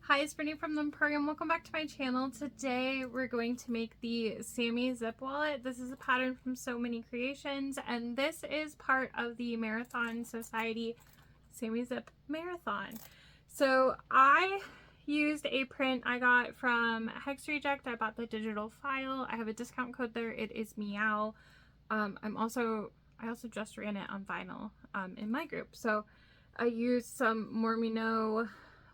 Hi, it's Brittany from the Empurrium. Welcome back to my channel. Today we're going to make the Sammy zip wallet. This is a pattern from So Many Creations, and this is part of the Marathon Society Sammy Zip Marathon. So I used a print I got from Hex Reject. I bought the digital file. I have a discount code there. It is Meow. I also just ran it on vinyl in my group. So I used some Mormino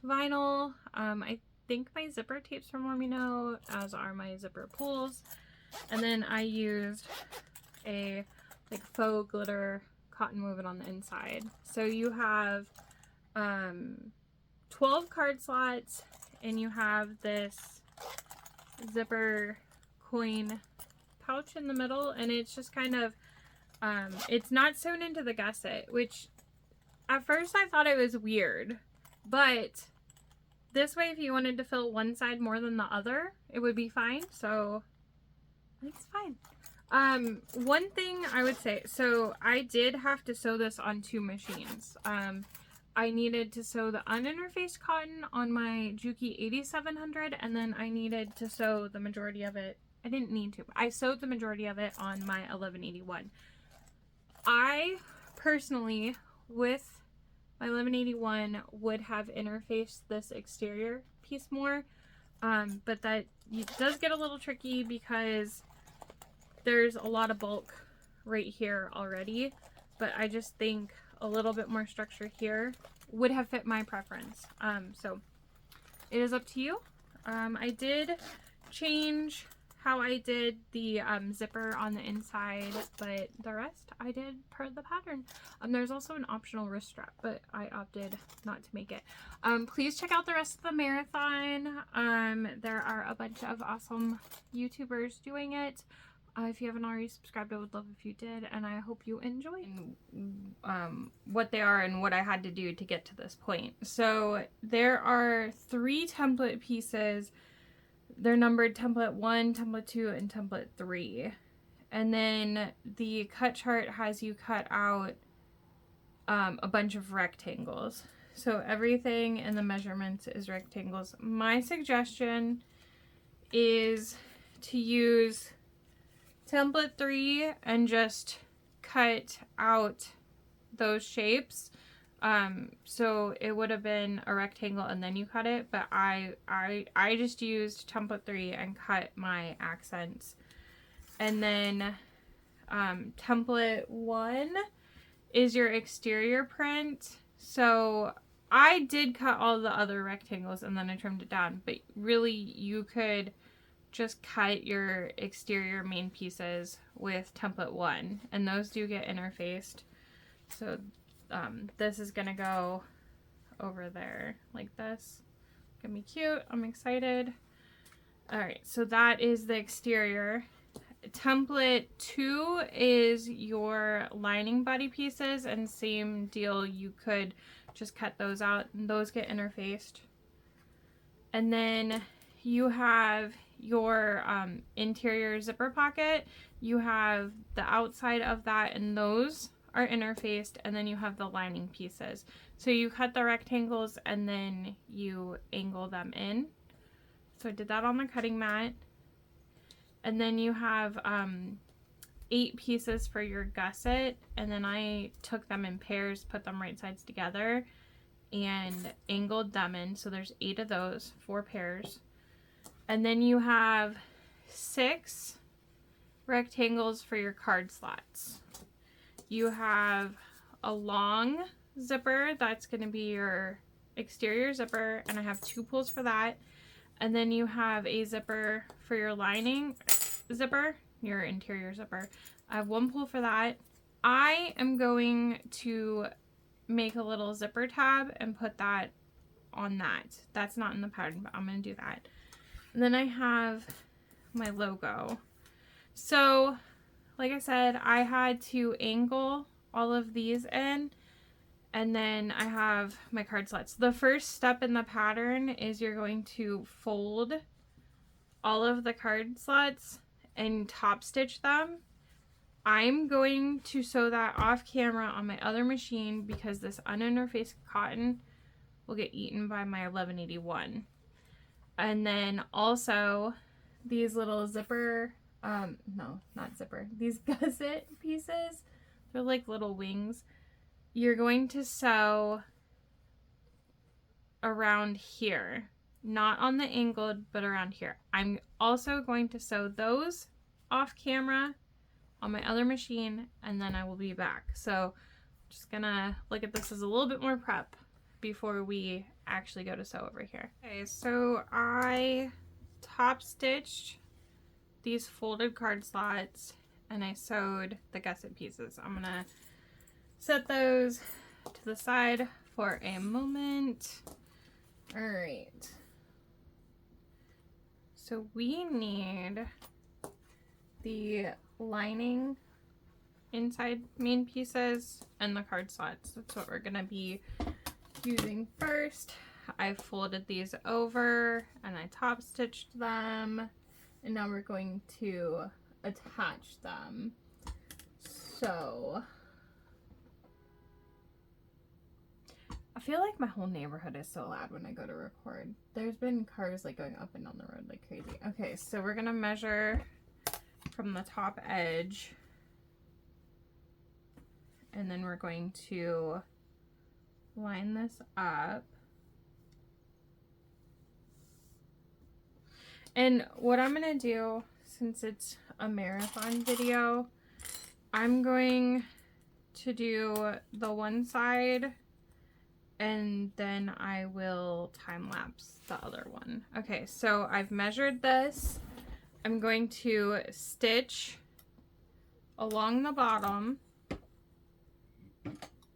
vinyl. I think my zipper tapes from Mormino, as are my zipper pulls. And then I used a like faux glitter cotton woven on the inside. So you have 12 card slots, and you have this zipper coin pouch in the middle, and it's just kind of it's not sewn into the gusset, which at first I thought it was weird, but this way if you wanted to fill one side more than the other, it would be fine. So it's fine. One thing I would say, so I did have to sew this on two machines. I needed to sew the uninterfaced cotton on my Juki 8700, and then I needed to sew the majority of it. I didn't need to. I sewed the majority of it on my 1181. I personally, with my 1181, would have interfaced this exterior piece more, but that does get a little tricky because there's a lot of bulk right here already, but I just think a little bit more structure here would have fit my preference. So it is up to you. I did change how I did the zipper on the inside, but the rest I did per the pattern. There's also an optional wrist strap, but I opted not to make it. Please check out the rest of the marathon. There are a bunch of awesome YouTubers doing it. If you haven't already subscribed, I would love if you did, and I hope you enjoy what they are and what I had to do to get to this point. So there are 3 template pieces. They're numbered template 1, template 2, and template 3. And then the cut chart has you cut out a bunch of rectangles. So everything in the measurements is rectangles. My suggestion is to use template 3 and just cut out those shapes. So it would have been a rectangle and then you cut it, but I just used template 3 and cut my accents. And then template 1 is your exterior print. So I did cut all the other rectangles and then I trimmed it down, but really you could just cut your exterior main pieces with template 1, and those do get interfaced. So this is gonna go over there like this. Gonna be cute. I'm excited. All right, so that is the exterior. Template 2 is your lining body pieces, and same deal, you could just cut those out and those get interfaced. And then you have your interior zipper pocket. You have the outside of that, and those are interfaced, and then you have the lining pieces. So you cut the rectangles and then you angle them in. So I did that on the cutting mat. And then you have 8 pieces for your gusset, and then I took them in pairs, put them right sides together, and angled them in. So there's 8 of those, 4 pairs. And then you have 6 rectangles for your card slots. You have a long zipper, that's going to be your exterior zipper, and I have 2 pulls for that. And then you have a zipper for your lining zipper, your interior zipper. I have 1 pull for that. I am going to make a little zipper tab and put that on that. That's not in the pattern, but I'm going to do that. And then I have my logo. So like I said, I had to angle all of these in, and then I have my card slots. The first step in the pattern is you're going to fold all of the card slots and top stitch them. I'm going to sew that off camera on my other machine because this uninterfaced cotton will get eaten by my 1181. And then also these little zipper, no, not zipper, these gusset pieces, they're like little wings. You're going to sew around here, not on the angled, but around here. I'm also going to sew those off camera on my other machine, and then I will be back. So just gonna look at this as a little bit more prep before we actually go to sew over here. Okay, so I top stitched these folded card slots and I sewed the gusset pieces. I'm gonna set those to the side for a moment. All right, so we need the lining inside main pieces and the card slots. That's what we're gonna be using first. I folded these over and I top stitched them, and now we're going to attach them. So I feel like my whole neighborhood is so loud when I go to record. There's been cars like going up and down the road like crazy. Okay, so we're gonna measure from the top edge, and then we're going to line this up. And what I'm gonna do, since it's a marathon video, I'm going to do the one side and then I will time lapse the other one. Okay, so I've measured this. I'm going to stitch along the bottom,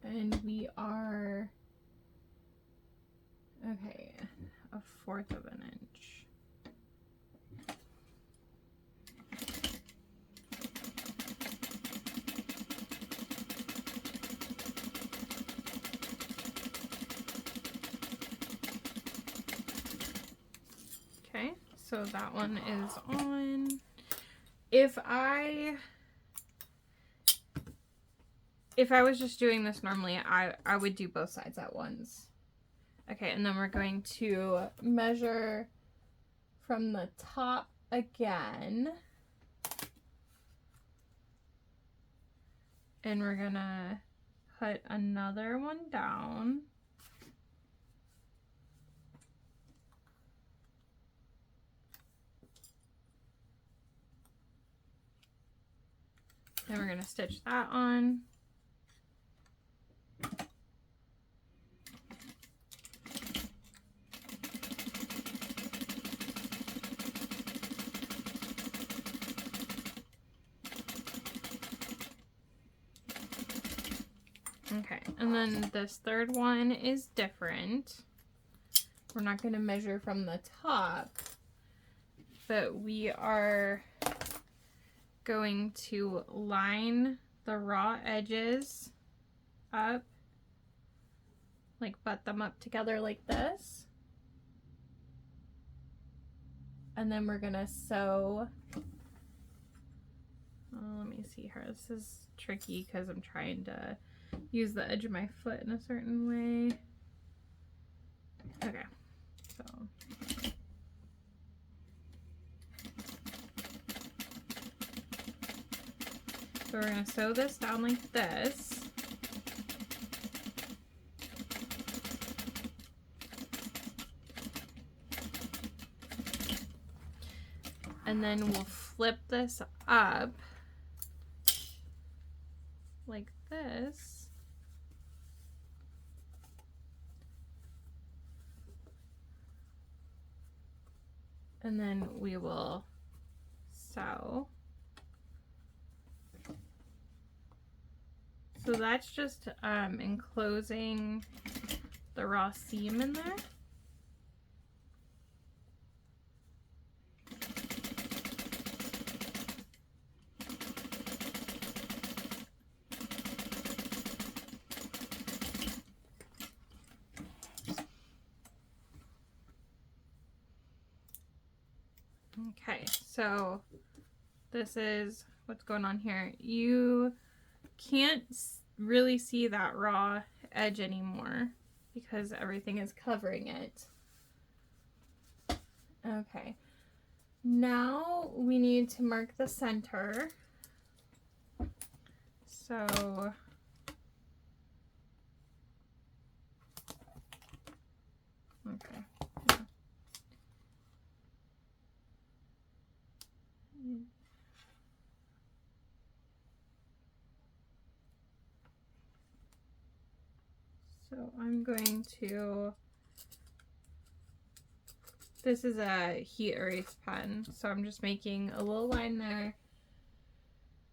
and we are, okay, 1/4 of an inch. Okay, so that one is on. If I was just doing this normally, I would do both sides at once. Okay, and then we're going to measure from the top again. And we're gonna put another one down. Then we're gonna stitch that on. Okay, and then this third one is different. We're not going to measure from the top, but we are going to line the raw edges up, like butt them up together like this. And then we're going to sew. Oh, let me see here. This is tricky because I'm trying to use the edge of my foot in a certain way. Okay, so we're going to sew this down like this. And then we'll flip this up like this. And then we will sew. So that's just enclosing the raw seam in there. Okay, so this is what's going on here. You can't really see that raw edge anymore because everything is covering it. Okay. Now we need to mark the center. So okay. Yeah. So I'm going to, this is a heat erase pen, so I'm just making a little line there.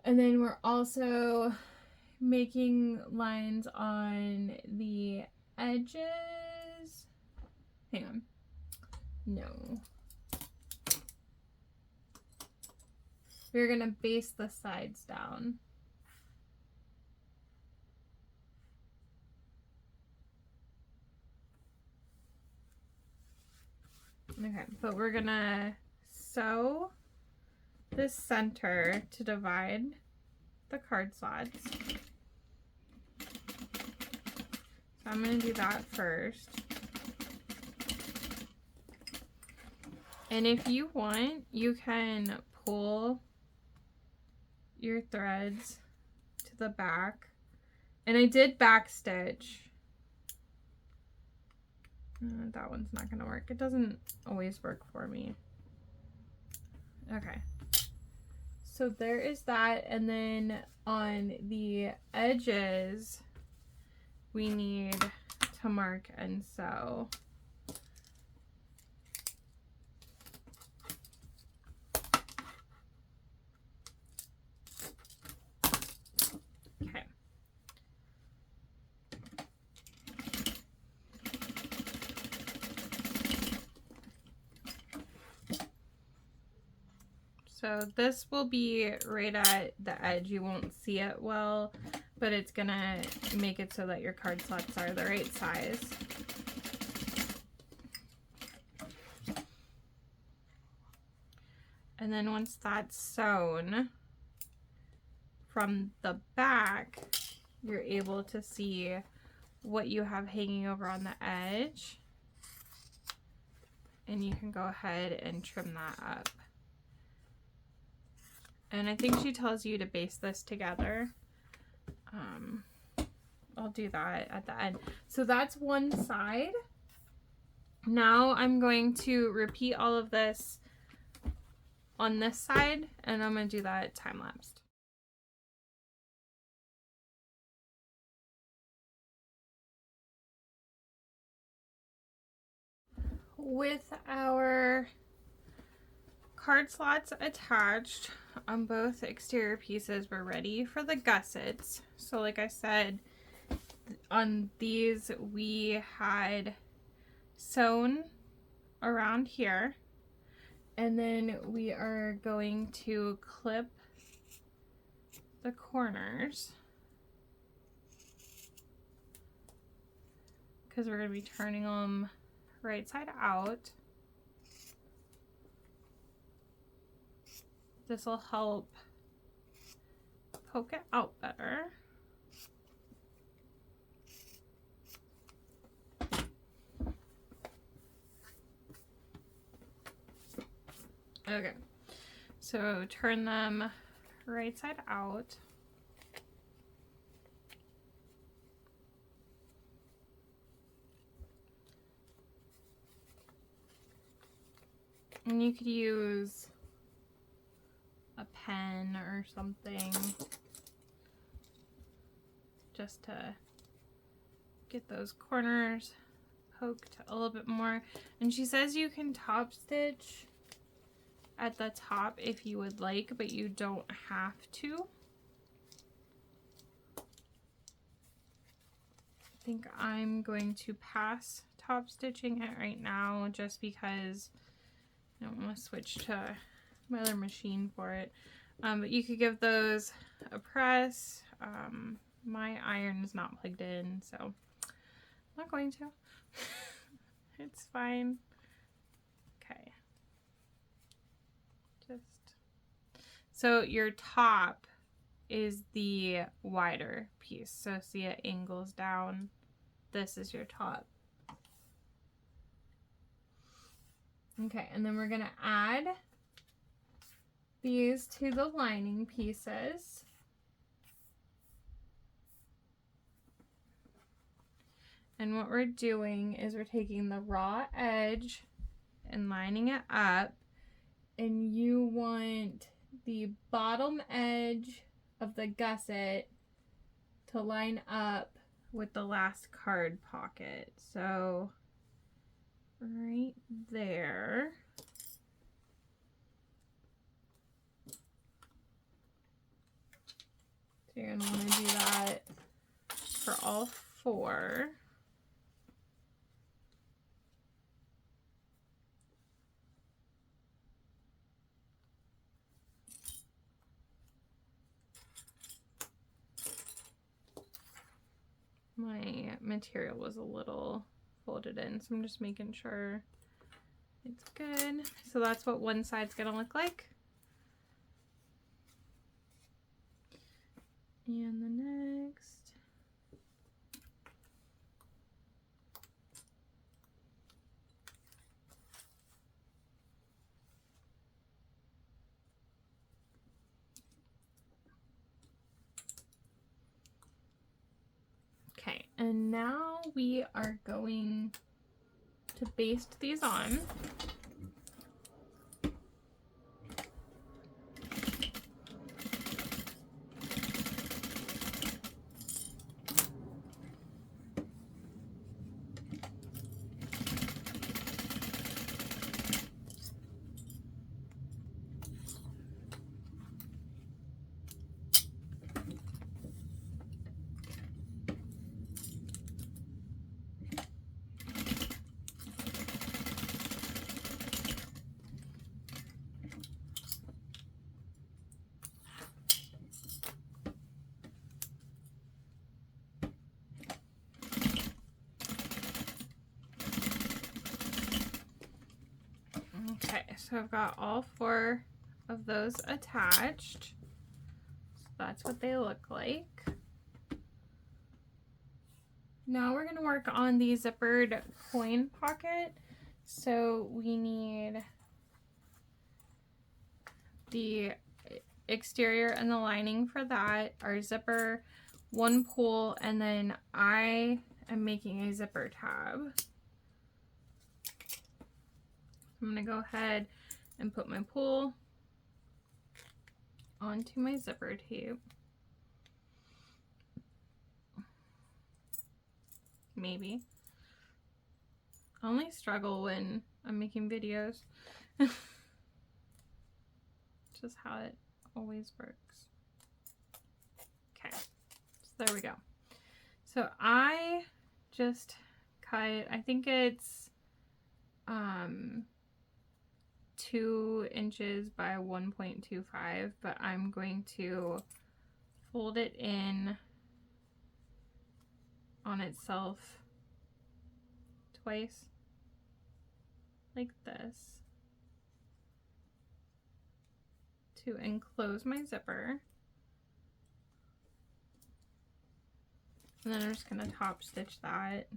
And then we're also making lines on the edges. Hang on. No. We're gonna base the sides down. Okay, but we're gonna sew this center to divide the card slots. So I'm gonna do that first. And if you want, you can pull your threads to the back. And I did back stitch. That one's not gonna work. It doesn't always work for me. Okay. So there is that, and then on the edges, we need to mark and sew. Okay. So this will be right at the edge. You won't see it well, but it's gonna make it so that your card slots are the right size. And then once that's sewn, from the back, you're able to see what you have hanging over on the edge. And you can go ahead and trim that up. And I think she tells you to base this together. I'll do that at the end. So that's one side. Now I'm going to repeat all of this on this side, and I'm going to do that time-lapsed. With our card slots attached on both exterior pieces, we're ready for the gussets. So like I said, on these we had sewn around here, and then we are going to clip the corners because we're going to be turning them right side out. This will help poke it out better. Okay, so turn them right side out. And you could use a pen or something just to get those corners poked a little bit more. And she says you can top stitch at the top if you would like, but you don't have to. I think I'm going to pass top stitching it right now just because I don't want to switch to my other machine for it. But you could give those a press. My iron is not plugged in, so I'm not going to. It's fine. Okay. So your top is the wider piece. So see, it angles down. This is your top. Okay, and then we're gonna add these to the lining pieces. And what we're doing is we're taking the raw edge and lining it up, and you want the bottom edge of the gusset to line up with the last card pocket. So right there. So you're gonna want to do that for all 4. My material was a little folded in, so I'm just making sure it's good. So that's what one side's gonna look like. And the next. Okay, and now we are going to baste these on. Okay, so I've got all 4 of those attached. So that's what they look like. Now we're going to work on the zippered coin pocket. So we need the exterior and the lining for that, our zipper, 1 pull, and then I am making a zipper tab. I'm going to go ahead and put my pull onto my zipper tape. Maybe. I only struggle when I'm making videos. Just how it always works. Okay, so there we go. So I just cut, I think it's 2 inches by 1.25, but I'm going to fold it in on itself twice, like this, to enclose my zipper. And then I'm just gonna top stitch that.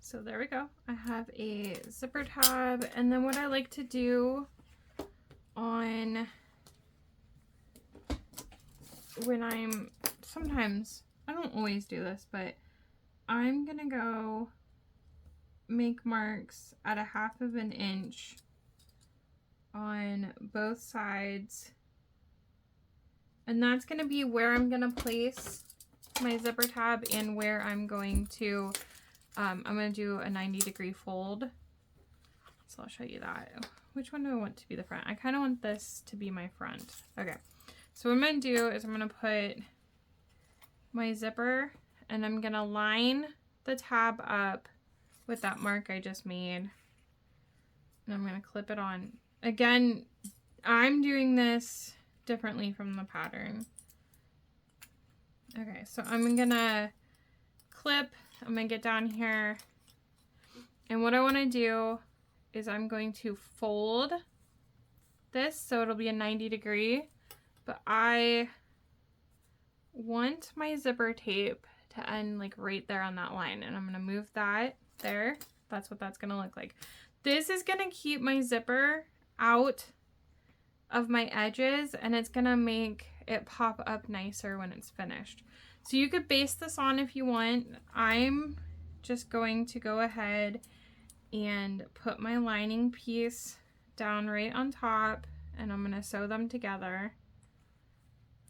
So there we go. I have a zipper tab, and then what I like to do on when sometimes, I don't always do this, but I'm gonna go make marks at 1/2 inch on both sides, and that's gonna be where I'm gonna place my zipper tab and where I'm going to I'm going to do a 90-degree fold. So I'll show you that. Which one do I want to be the front? I kind of want this to be my front. Okay. So what I'm going to do is I'm going to put my zipper and I'm going to line the tab up with that mark I just made. And I'm going to clip it on. Again, I'm doing this differently from the pattern. Okay, so I'm going to clip. I'm going to get down here, and what I want to do is I'm going to fold this so it'll be a 90°, but I want my zipper tape to end like right there on that line, and I'm going to move that there. That's what that's going to look like. This is going to keep my zipper out of my edges, and it's going to make it pop up nicer when it's finished. So you could base this on if you want. I'm just going to go ahead and put my lining piece down right on top, and I'm going to sew them together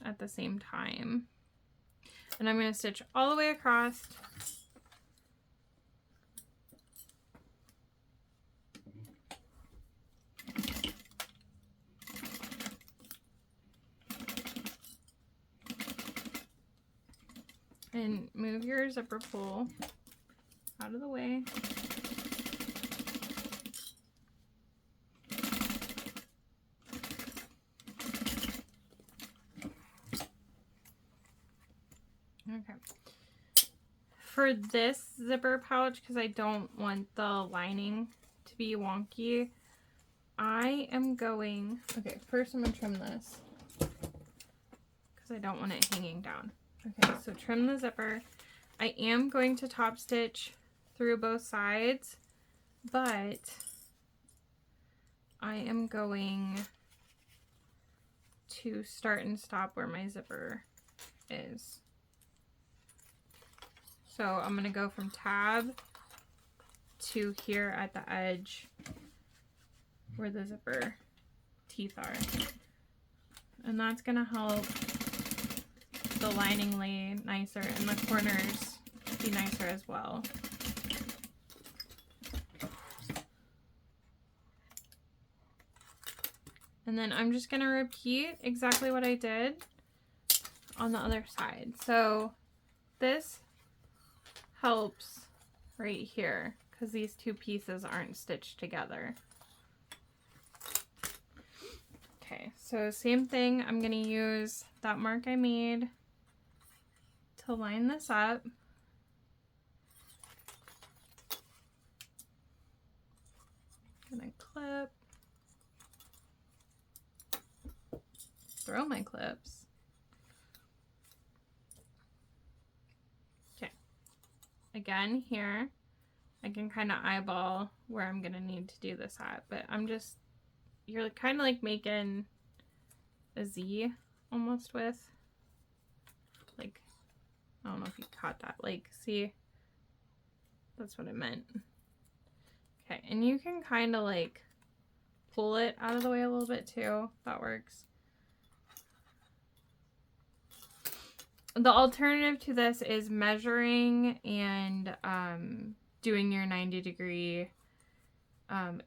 at the same time. And I'm going to stitch all the way across. And move your zipper pull out of the way. Okay. For this zipper pouch, because I don't want the lining to be wonky, I am going, okay, first I'm going to trim this because I don't want it hanging down. Okay, so trim the zipper. I am going to top stitch through both sides, but I am going to start and stop where my zipper is. So I'm going to go from tab to here at the edge where the zipper teeth are. And that's going to help the lining lay nicer and the corners be nicer as well. And then I'm just going to repeat exactly what I did on the other side. So this helps right here because these two pieces aren't stitched together. Okay, so same thing. I'm going to use that mark I made to line this up. Gonna clip. Throw my clips. Okay. Again, here, I can kind of eyeball where I'm gonna need to do this at, but you're kind of like making a Z almost with, like, I don't know if you caught that, like, see, that's what I meant. Okay, and you can kind of like pull it out of the way a little bit too, that works. The alternative to this is measuring and doing your 90°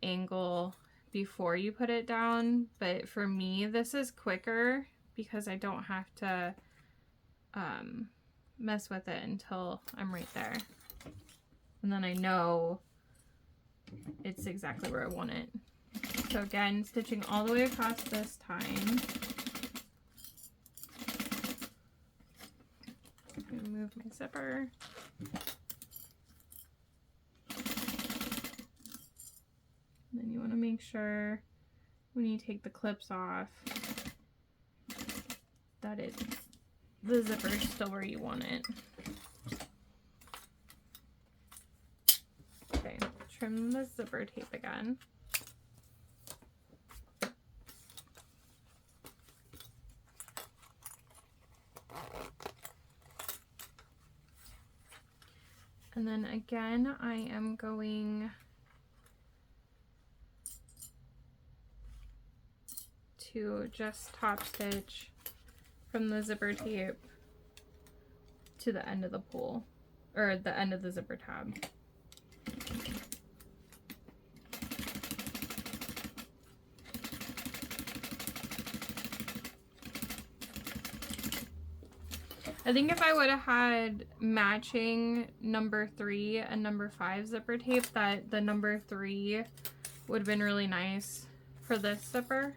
angle before you put it down, but for me this is quicker because I don't have to mess with it until I'm right there, and then I know it's exactly where I want it. So again, stitching all the way across this time. I'm gonna move my zipper. And then you want to make sure when you take the clips off that the zipper is still where you want it. Okay, trim the zipper tape again. And then again, I am going to just top stitch from the zipper tape to the end of the pull, or the end of the zipper tab. I think if I would have had matching number 3 and number 5 zipper tape, that the number 3 would have been really nice for this zipper.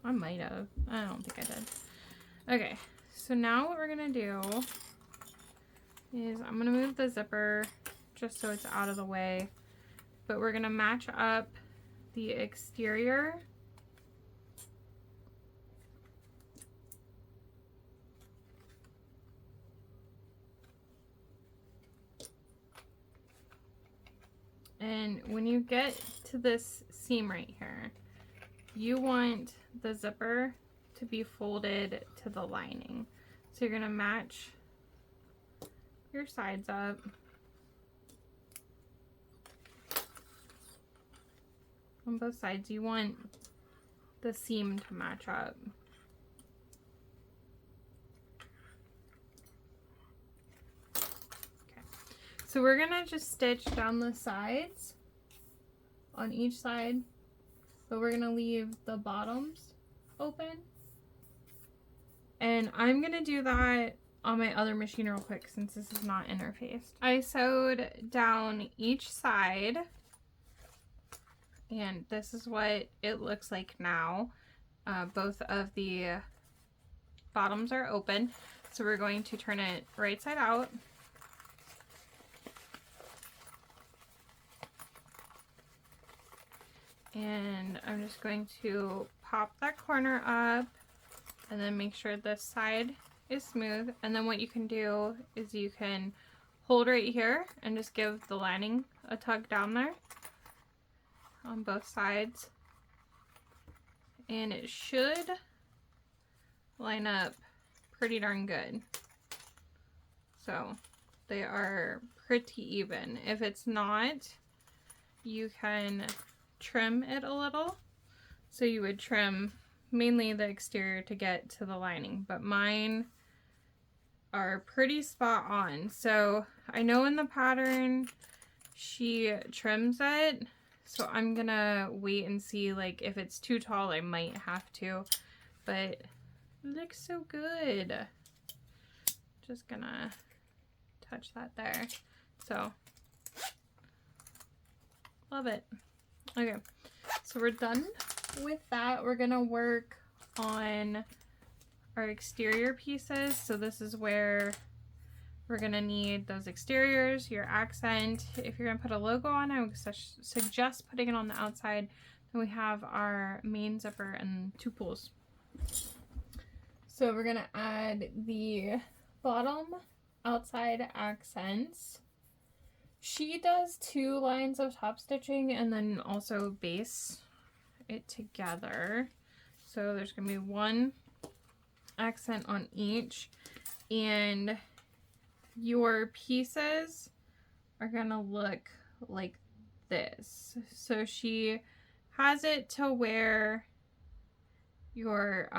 I might have. I don't think I did. Okay, so now what we're gonna do is I'm gonna move the zipper just so it's out of the way, but we're gonna match up the exterior. And when you get to this seam right here, you want the zipper to be folded to the lining. So you're gonna match your sides up. On both sides, you want the seam to match up. Okay, so we're gonna just stitch down the sides on each side, but we're gonna leave the bottoms open. And I'm gonna do that on my other machine real quick since this is not interfaced. I sewed down each side, and this is what it looks like now. Both of the bottoms are open, so we're going to turn it right side out. And I'm just going to pop that corner up and then make sure this side is smooth. And then what you can do is you can hold right here and just give the lining a tug down there on both sides. And it should line up pretty darn good. So they are pretty even. If it's not, you can trim it a little. So you would trim mainly the exterior to get to the lining, but mine are pretty spot on. So I know in the pattern she trims it, so I'm gonna wait and see, like if it's too tall I might have to, but it looks so good. Just gonna touch that there. So love it. Okay, so we're done with that. We're gonna work on our exterior pieces. So this is where we're gonna need those exteriors, your accent. If you're gonna put a logo on, I would suggest putting it on the outside. Then we have our main zipper and two pulls. So we're gonna add the bottom outside accents. She does 2 lines of top stitching and then also base it together. So there's gonna be 1 accent on each, and your pieces are gonna look like this. So she has it to where your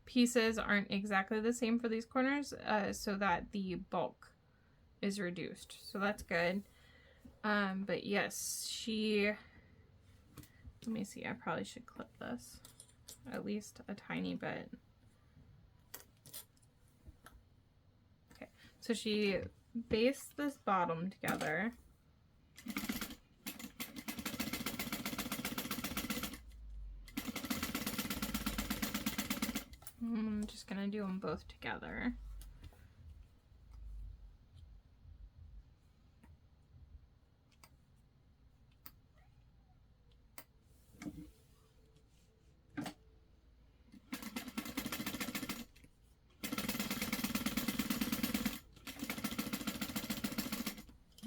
pieces aren't exactly the same for these corners, so that the bulk is reduced, so that's good. But yes, she, let me see, I probably should clip this at least a tiny bit. Okay, so she based this bottom together. I'm just gonna do them both together.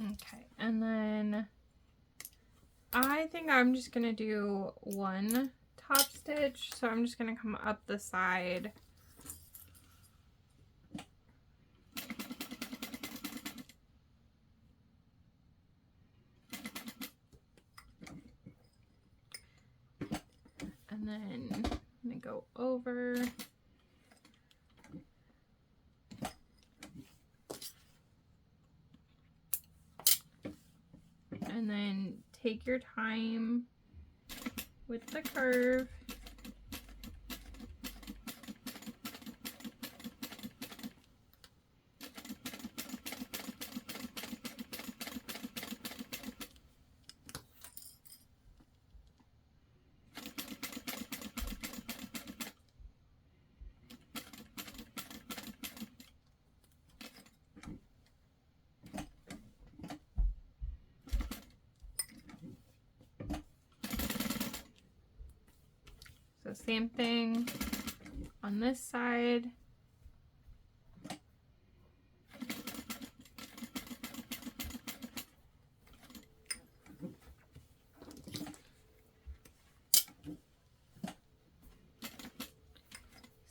Okay, and then I think I'm just gonna do 1 top stitch, so I'm just gonna come up the side and then I'm gonna go over. And then take your time with the curve. So same thing on this side.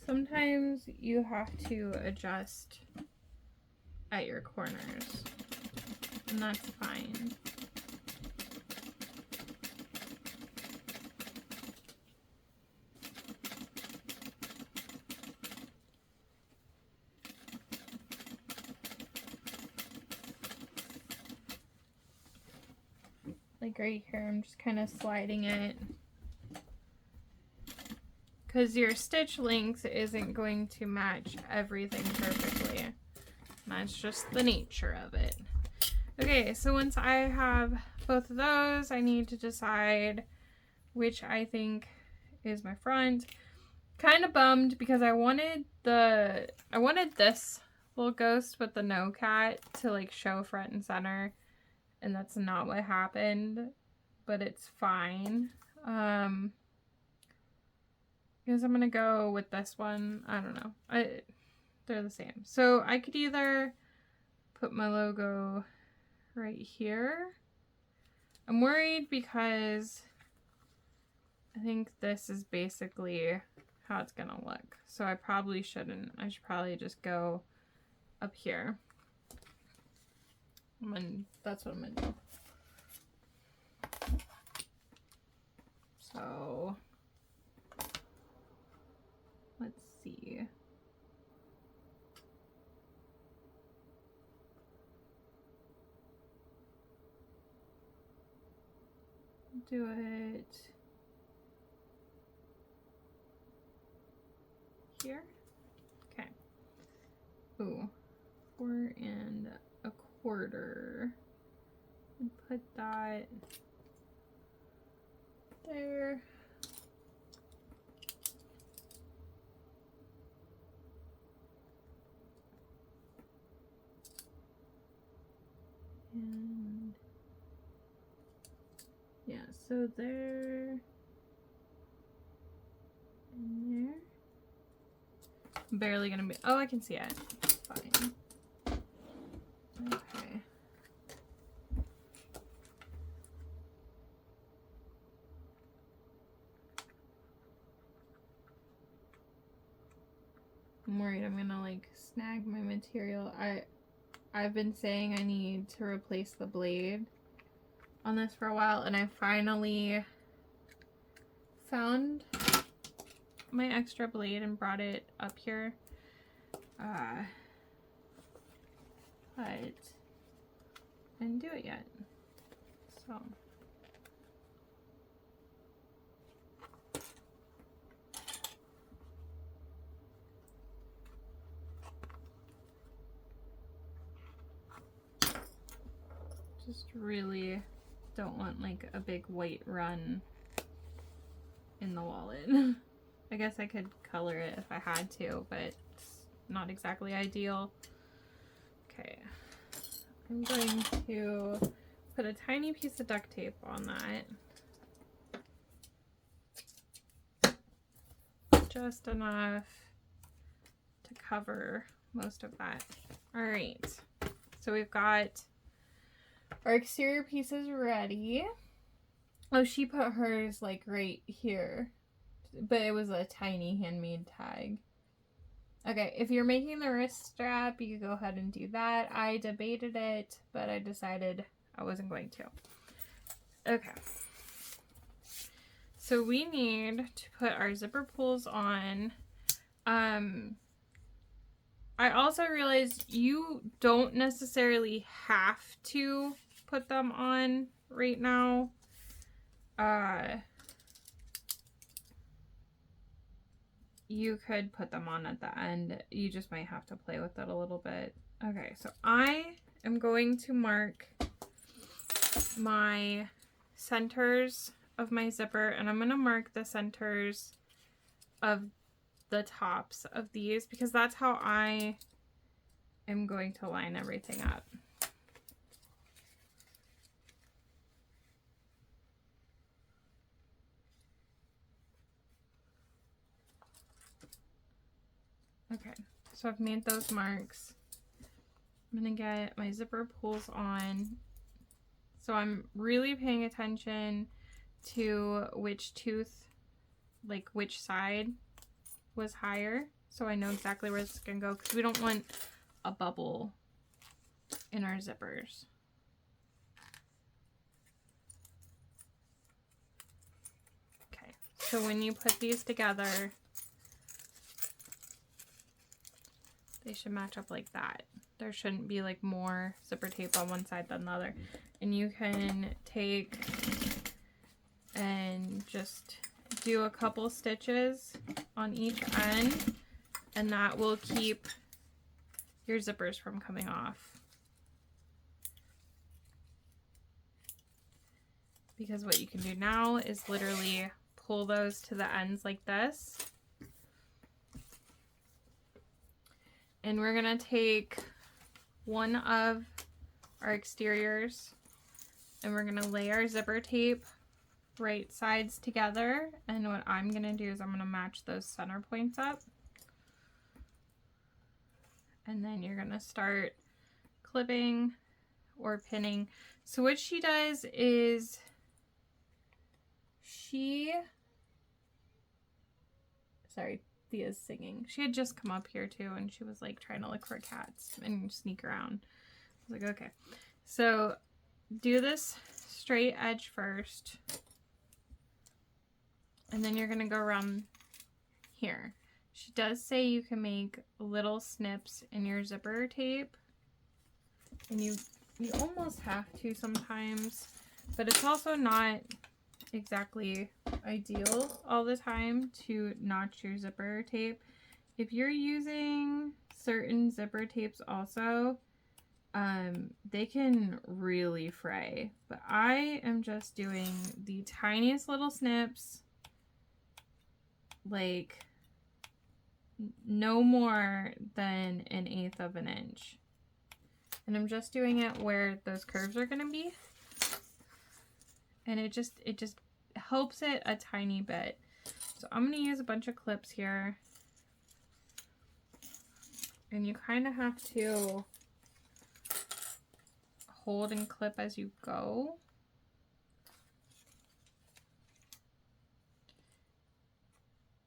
Sometimes you have to adjust at your corners, and that's fine. Like right here, I'm just kind of sliding it, because your stitch length isn't going to match everything perfectly. That's just the nature of it. Okay, so once I have both of those, I need to decide which I think is my front. Kind of bummed because I wanted this little ghost with the no cat to like show front and center, and that's not what happened, but it's fine. Because I'm gonna go with this one. I don't know. They're the same. So I could either put my logo right here. I'm worried because I think this is basically how it's gonna look. So I probably shouldn't. I should probably just go up here. And that's what I'm gonna do. So let's see. Do it here. Okay. Ooh, 4 1/4. And put that there. And yeah, so there and there. I'm barely gonna be, oh, I can see it. Fine. Okay. I'm worried I'm gonna like snag my material. I've been saying I need to replace the blade on this for a while, and I finally found my extra blade and brought it up here. But I didn't do it yet. So just really don't want like a big white run in the wallet. I guess I could color it if I had to, but it's not exactly ideal. Okay, I'm going to put a tiny piece of duct tape on that. Just enough to cover most of that. All right, so we've got our exterior pieces ready. Oh, she put hers like right here, but it was a tiny handmade tag. Okay, if you're making the wrist strap, you can go ahead and do that. I debated it, but I decided I wasn't going to. Okay. So we need to put our zipper pulls on. I also realized you don't necessarily have to put them on right now. You could put them on at the end. You just might have to play with it a little bit. Okay, so I am going to mark my centers of my zipper, and I'm going to mark the centers of the tops of these because that's how I am going to line everything up. Okay, so I've made those marks. I'm gonna get my zipper pulls on. So I'm really paying attention to which tooth, like which side was higher, so I know exactly where this is gonna go, because we don't want a bubble in our zippers. Okay, so when you put these together, they should match up like that. There shouldn't be like more zipper tape on one side than the other. And you can take and just do a couple stitches on each end, and that will keep your zippers from coming off. Because what you can do now is literally pull those to the ends like this. And we're gonna take one of our exteriors and we're gonna lay our zipper tape right sides together. And what I'm gonna do is I'm gonna match those center points up. And then you're gonna start clipping or pinning. So what she does is Thea's singing. She had just come up here too, and she was like trying to look for cats and sneak around. I was like, okay. So do this straight edge first, and then you're gonna go around here. She does say you can make little snips in your zipper tape, and you almost have to sometimes, but it's also not exactly ideal all the time to notch your zipper tape. If you're using certain zipper tapes also, they can really fray, but I am just doing the tiniest little snips, like no more than 1/8 of an inch, and I'm just doing it where those curves are going to be. And it just helps it a tiny bit. So I'm going to use a bunch of clips here. And you kind of have to hold and clip as you go.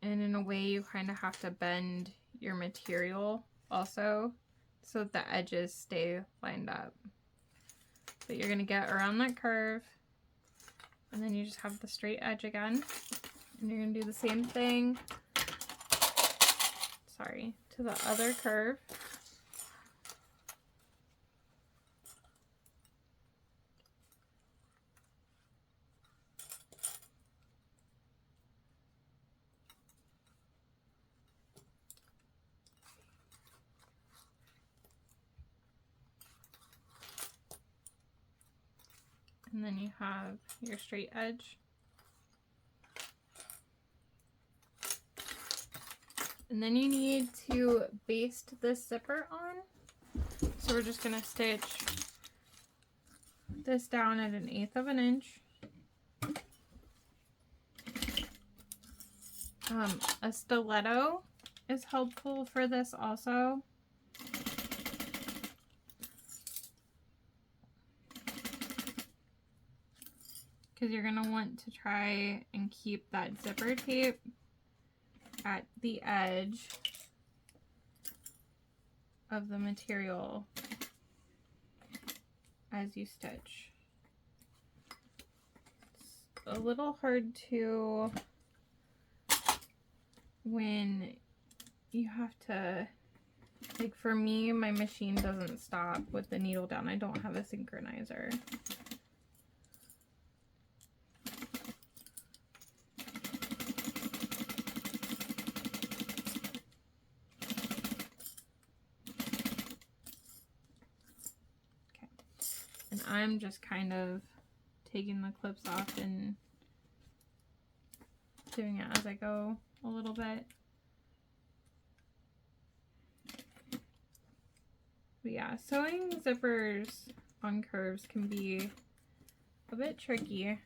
And in a way you kind of have to bend your material also so that the edges stay lined up. But you're going to get around that curve. And then you just have the straight edge again. And you're going to do the same thing, to the other curve. And then you have your straight edge. And then you need to baste this zipper on. So we're just going to stitch this down at 1/8 of an inch. A stiletto is helpful for this also. Because you're going to want to try and keep that zipper tape at the edge of the material as you stitch. It's a little hard to when you have to, like for me, my machine doesn't stop with the needle down. I don't have a synchronizer. I'm just kind of taking the clips off and doing it as I go a little bit. But yeah, sewing zippers on curves can be a bit tricky.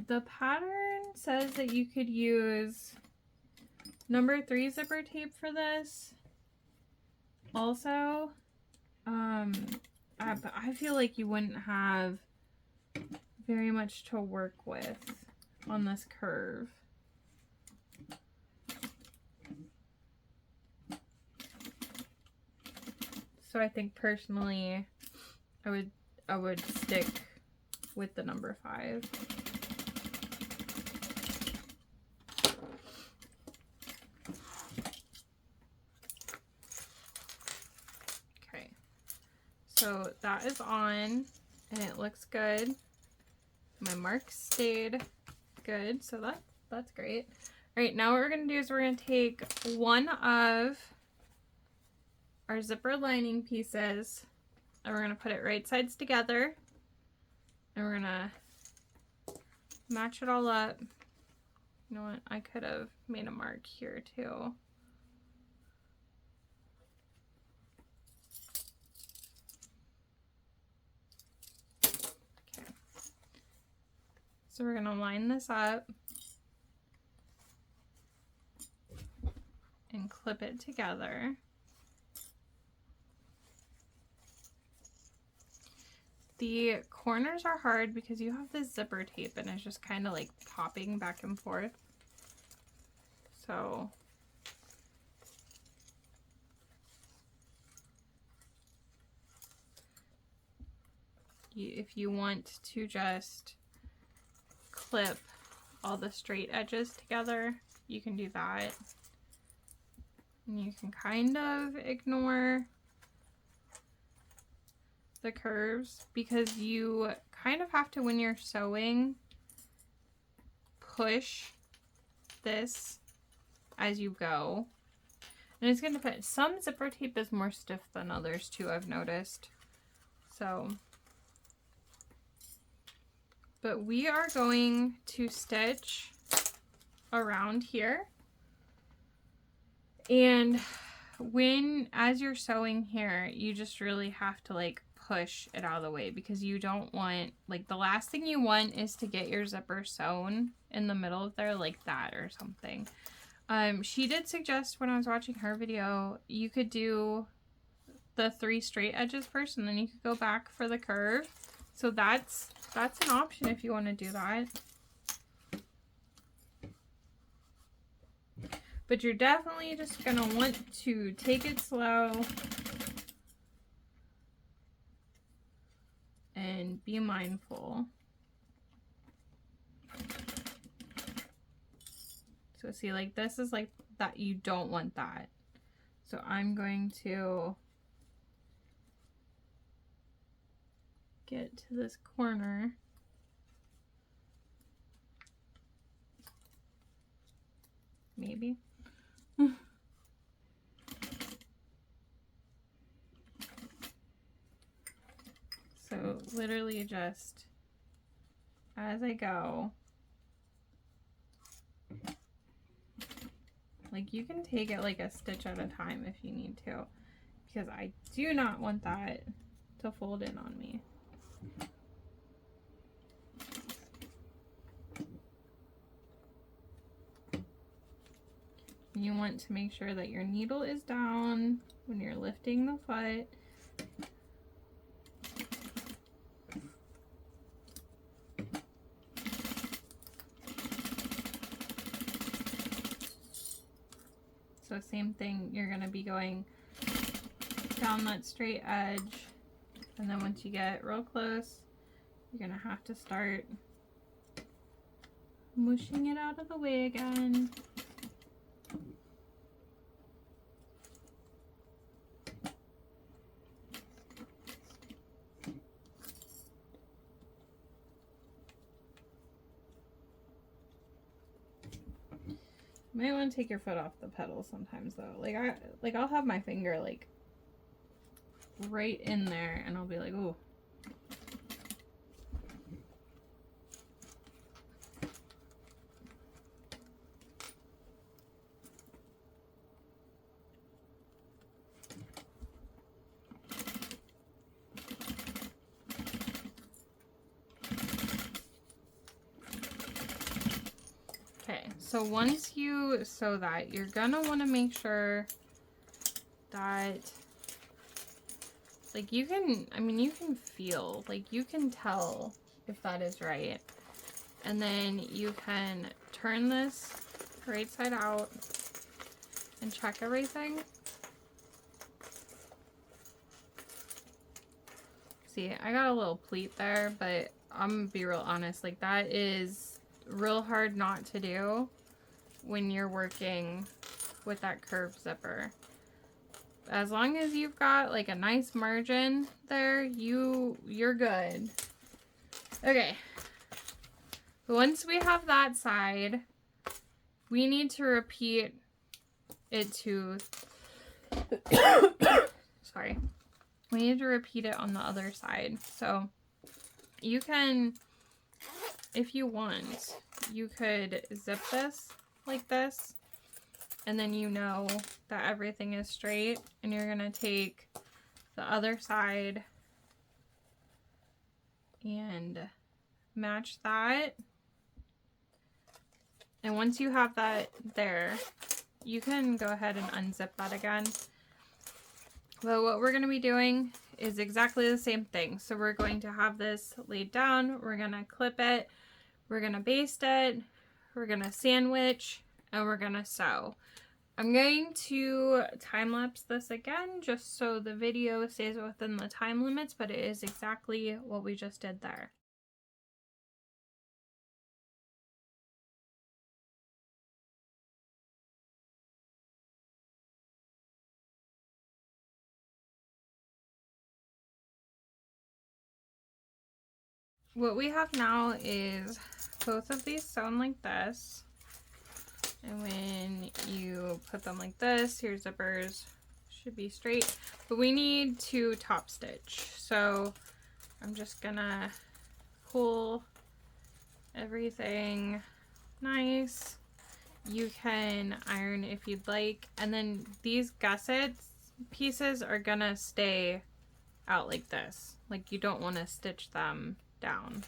The pattern says that you could use number 3 zipper tape for this. Also, but I feel like you wouldn't have very much to work with on this curve. So I think personally I would stick with the number 5. Okay. So that is on and it looks good. My marks stayed good, so that's great. All right, now what we're gonna do is we're gonna take one of our zipper lining pieces and we're gonna put it right sides together and we're gonna match it all up. You know what, I could have made a mark here too. Okay. So we're gonna line this up and clip it together. The corners are hard because you have this zipper tape and it's just kind of like popping back and forth. So if you want to just clip all the straight edges together, you can do that. And you can kind of ignore the curves because you kind of have to, when you're sewing, push this as you go. And it's going to put, some zipper tape is more stiff than others too, I've noticed. So, but we are going to stitch around here. And as you're sewing here, you just really have to like push it out of the way because you don't want, like, the last thing you want is to get your zipper sewn in the middle of there like that or something. She did suggest when I was watching her video, you could do the 3 straight edges first and then you could go back for the curve. So that's an option if you want to do that. But you're definitely just going to want to take it slow and be mindful. So see, like, this is like that, you don't want that. So I'm going to get to this corner. Maybe. So literally just as I go, like, you can take it like a stitch at a time if you need to, because I do not want that to fold in on me. You want to make sure that your needle is down when you're lifting the foot. So same thing, you're going to be going down that straight edge, and then once you get real close, you're going to have to start mushing it out of the way again. You might want to take your foot off the pedal sometimes though. Like I'll have my finger like right in there and I'll be like, ooh. So once you sew that, you're gonna want to make sure that, like, you can, I mean, you can feel, like, you can tell if that is right. And then you can turn this right side out and check everything. See, I got a little pleat there, but I'm gonna be real honest, like, that is real hard not to do when you're working with that curved zipper. As long as you've got like a nice margin there, you're good. Okay. Once we have that side, we need to repeat it to sorry. We need to repeat it on the other side. So you can, if you want, you could zip this like this, and then you know that everything is straight, and you're gonna take the other side and match that. And once you have that there, you can go ahead and unzip that again. But what we're gonna be doing is exactly the same thing. So we're going to have this laid down, we're gonna clip it, we're gonna baste it, we're gonna sandwich, and we're gonna sew. I'm going to time-lapse this again just so the video stays within the time limits, but it is exactly what we just did there. What we have now is both of these sewn like this. And when you put them like this, your zippers should be straight. But we need to top stitch. So I'm just gonna pull everything nice. You can iron if you'd like. And then these gussets pieces are gonna stay out like this. Like, you don't want to stitch them down.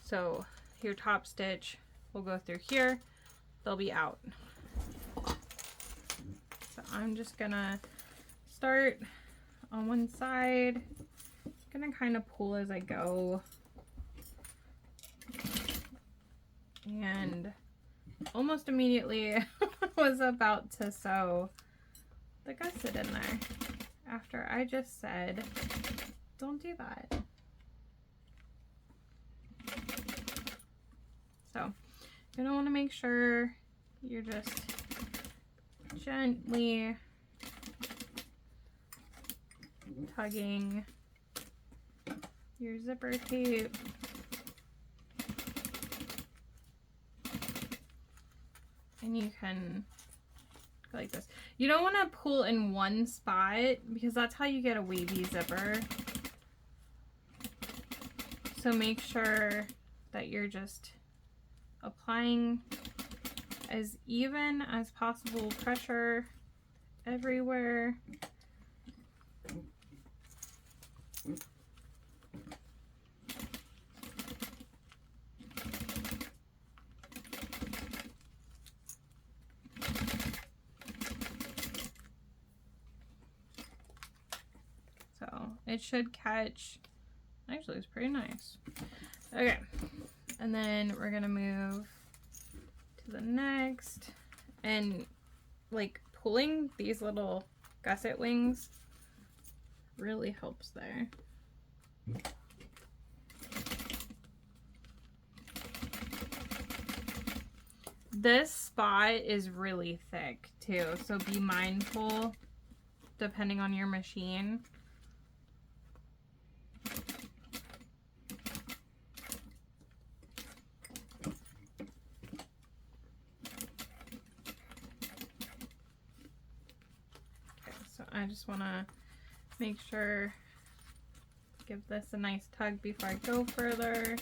So your top stitch will go through here. They'll be out. So I'm just gonna start on one side. Gonna kind of pull as I go. And almost immediately was about to sew the gusset in there after I just said, don't do that. So you're gonna want to make sure you're just gently tugging your zipper tape. And you can go like this. You don't want to pull in one spot because that's how you get a wavy zipper. So make sure that you're just applying as even as possible pressure everywhere. So it should catch. Actually, it's pretty nice. Okay, and then we're gonna move to the next, and like pulling these little gusset wings really helps there. This spot is really thick too, so be mindful depending on your machine. I just want to make sure, give this a nice tug before I go further.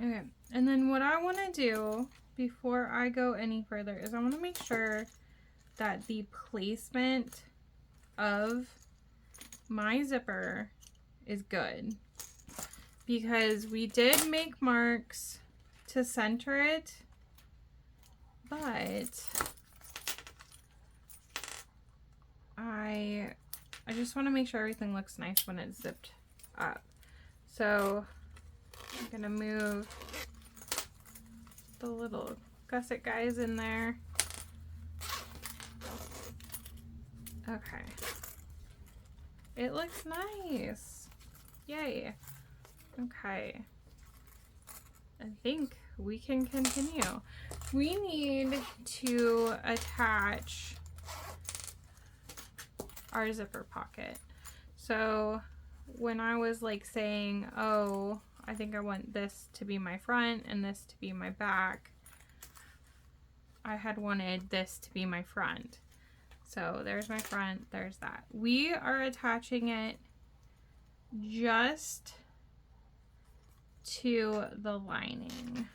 Okay, and then what I want to do before I go any further is I want to make sure that the placement of my zipper is good, because we did make marks to center it, but I just want to make sure everything looks nice when it's zipped up. So I'm gonna move the little gusset guys in there. Okay. It looks nice. Yay. Okay. I think we can continue. We need to attach our zipper pocket. So when I was like saying, oh, I think I want this to be my front and this to be my back, I had wanted this to be my front. So there's my front, there's that. We are attaching it just to the lining.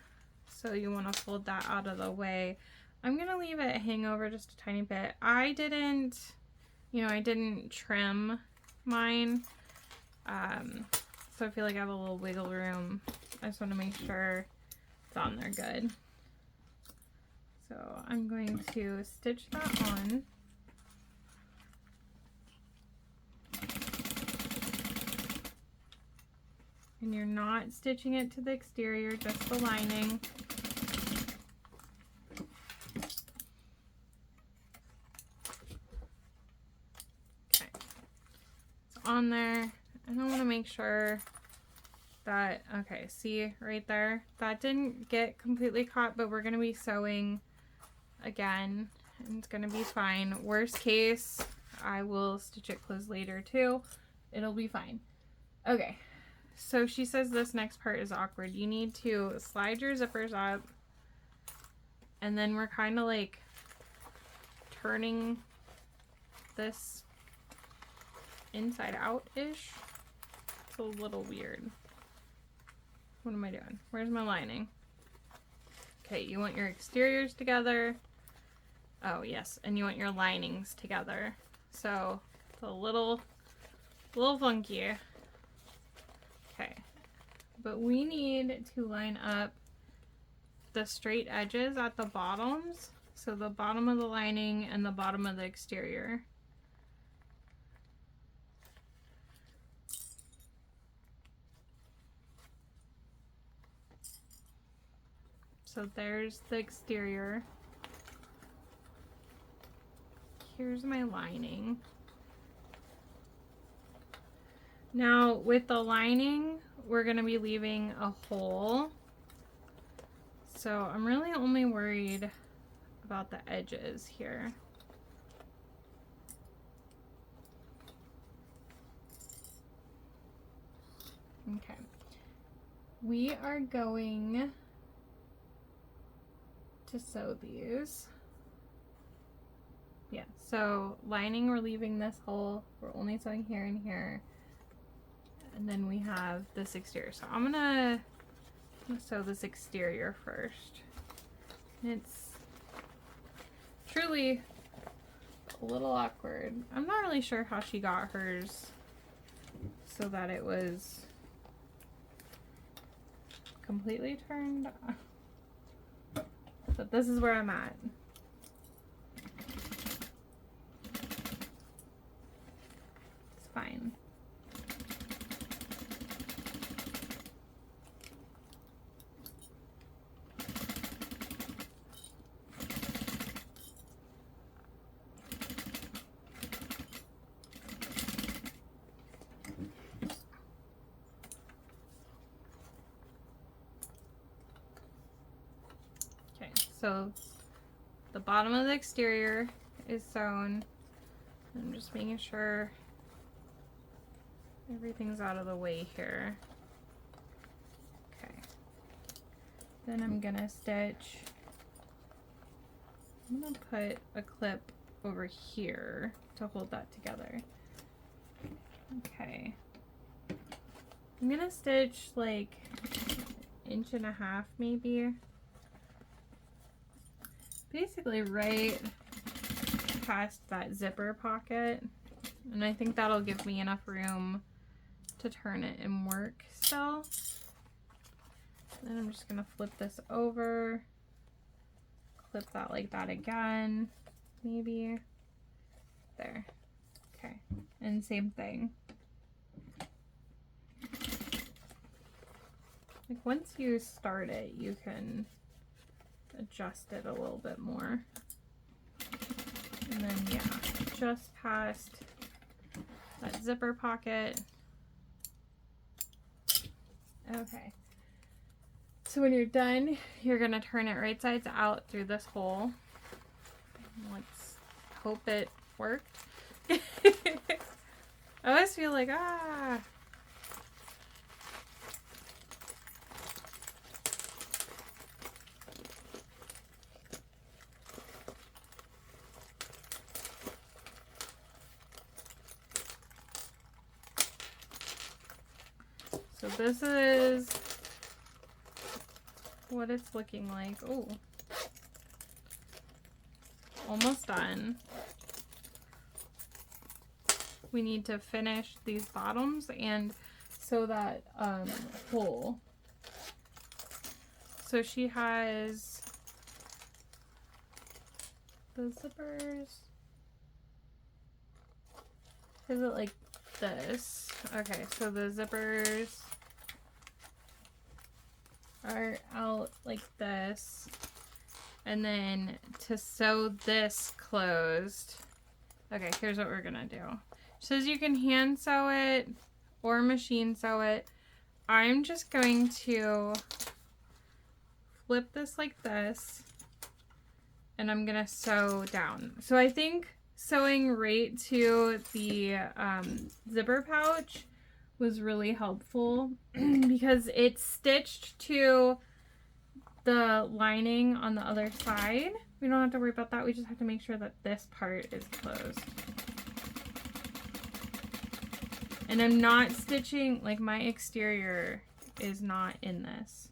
So you want to fold that out of the way. I'm going to leave it hang over just a tiny bit. I didn't trim mine. So I feel like I have a little wiggle room. I just want to make sure it's on there good. So I'm going to stitch that on. And you're not stitching it to the exterior, just the lining. Okay. It's on there. And I want to make sure that, okay, see right there? That didn't get completely caught, but we're going to be sewing again. And it's going to be fine. Worst case, I will stitch it closed later too. It'll be fine. Okay. So she says this next part is awkward. You need to slide your zippers up, and then we're kind of like turning this inside out-ish. It's a little weird. What am I doing? Where's my lining? Okay, you want your exteriors together. Oh, yes, and you want your linings together. So it's a little funky. Okay, but we need to line up the straight edges at the bottoms. So the bottom of the lining and the bottom of the exterior. So there's the exterior. Here's my lining. Now with the lining, we're going to be leaving a hole. So I'm really only worried about the edges here. Okay. We are going to sew these. Yeah, so lining, we're leaving this hole. We're only sewing here and here. And then we have this exterior. So I'm gonna sew this exterior first. It's truly a little awkward. I'm not really sure how she got hers so that it was completely turned off. But this is where I'm at. It's fine. So the bottom of the exterior is sewn. I'm just making sure everything's out of the way here. Okay. Then I'm gonna stitch. I'm gonna put a clip over here to hold that together. Okay. I'm gonna stitch like 1.5 maybe. Basically right past that zipper pocket. And I think that'll give me enough room to turn it and work still. Then I'm just gonna flip this over, clip that like that again, maybe. There. Okay. And same thing. Like once you start it, you can adjust it a little bit more. And then yeah, just past that zipper pocket. Okay. So when you're done, you're gonna turn it right sides out through this hole. Let's hope it worked. I always feel like, So this is what it's looking like. Oh, almost done. We need to finish these bottoms and sew that hole. So she has the zippers. Is it like this? Okay, so the zippers are out like this, and then to sew this closed, okay, here's what we're gonna do. It says you can hand sew it or machine sew it. I'm just going to flip this like this, and I'm gonna sew down. So I think sewing right to the zipper pouch was really helpful because it's stitched to the lining on the other side. We don't have to worry about that. We just have to make sure that this part is closed. And I'm not stitching, like my exterior is not in this.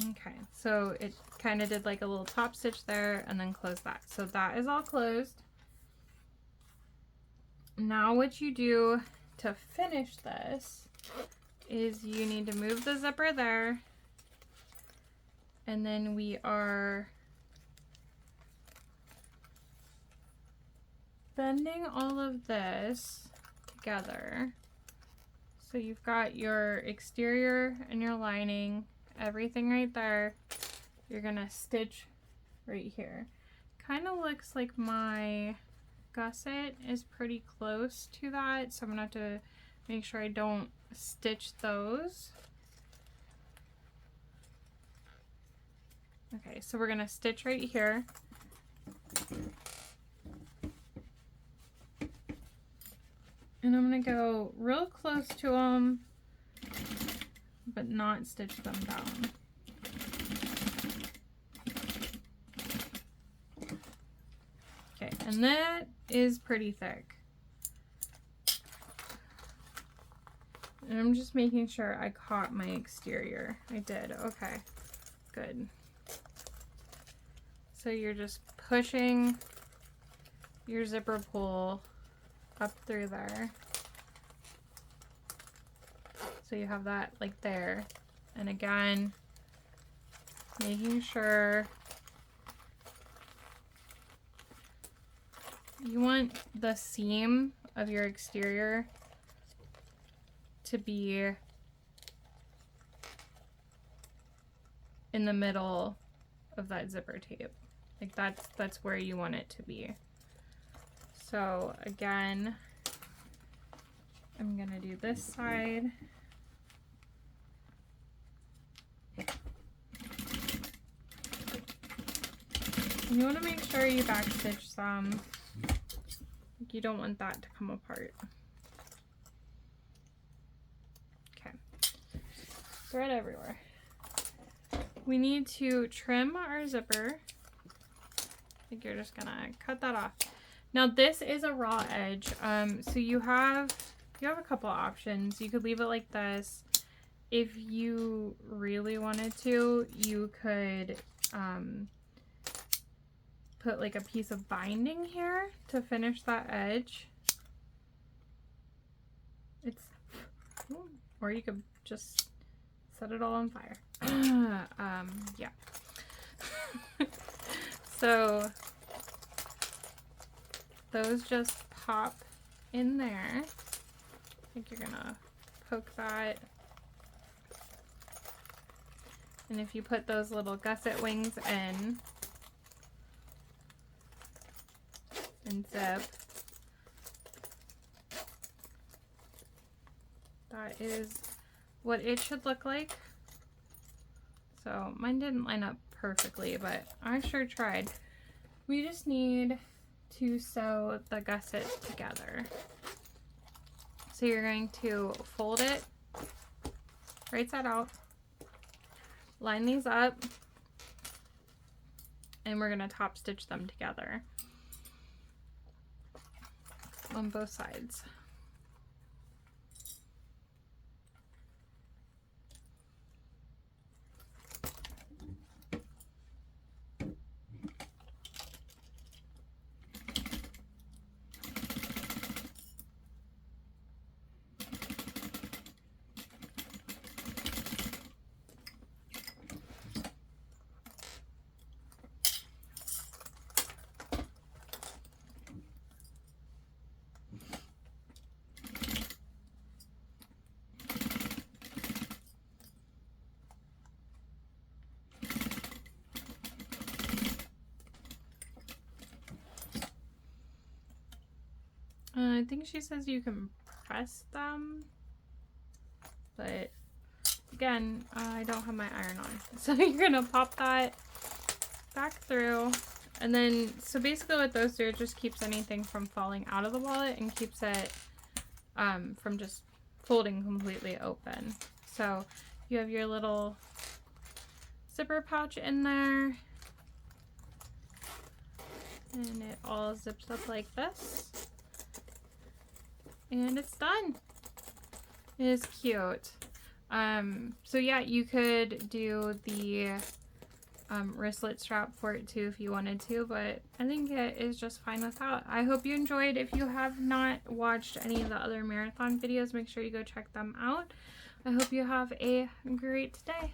Okay, so it kind of did like a little top stitch there and then close that. So that is all closed. Now what you do to finish this is you need to move the zipper there, and then we are bending all of this together. So you've got your exterior and your lining, everything right there. You're gonna stitch right here. Kind of looks like my gusset is pretty close to that, so I'm gonna have to make sure I don't stitch those. Okay, so we're gonna stitch right here. And I'm gonna go real close to them, but not stitch them down. Okay, and that is pretty thick. And I'm just making sure I caught my exterior. I did, okay, good. So you're just pushing your zipper pull up through there. So you have that like there. And again, making sure you want the seam of your exterior to be in the middle of that zipper tape. Like that's where you want it to be. So again, I'm gonna do this side. You want to make sure you backstitch some. You don't want that to come apart. Okay. Thread everywhere. we need to trim our zipper. I think you're just gonna cut that off. Now this is a raw edge, so you have a couple options. You could leave it like this. If you really wanted to, you could put like a piece of binding here to finish that edge. Or you could just set it all on fire. Yeah. So those just pop in there. I think you're gonna poke that. And if you put those little gusset wings in and zip, that is what it should look like. So mine didn't line up perfectly, but I sure tried. We just need to sew the gusset together. So you're going to fold it right side out, line these up, and we're going to top stitch them together on both sides. I think she says you can press them, but again, I don't have my iron on. So you're gonna pop that back through, and then, so basically what those do, it just keeps anything from falling out of the wallet and keeps it from just folding completely open. So you have your little zipper pouch in there, and it all zips up like this. And it's done. It is cute. So yeah, you could do the wristlet strap for it too if you wanted to, but I think it is just fine without. I hope you enjoyed. If you have not watched any of the other marathon videos, make sure you go check them out. I hope you have a great day.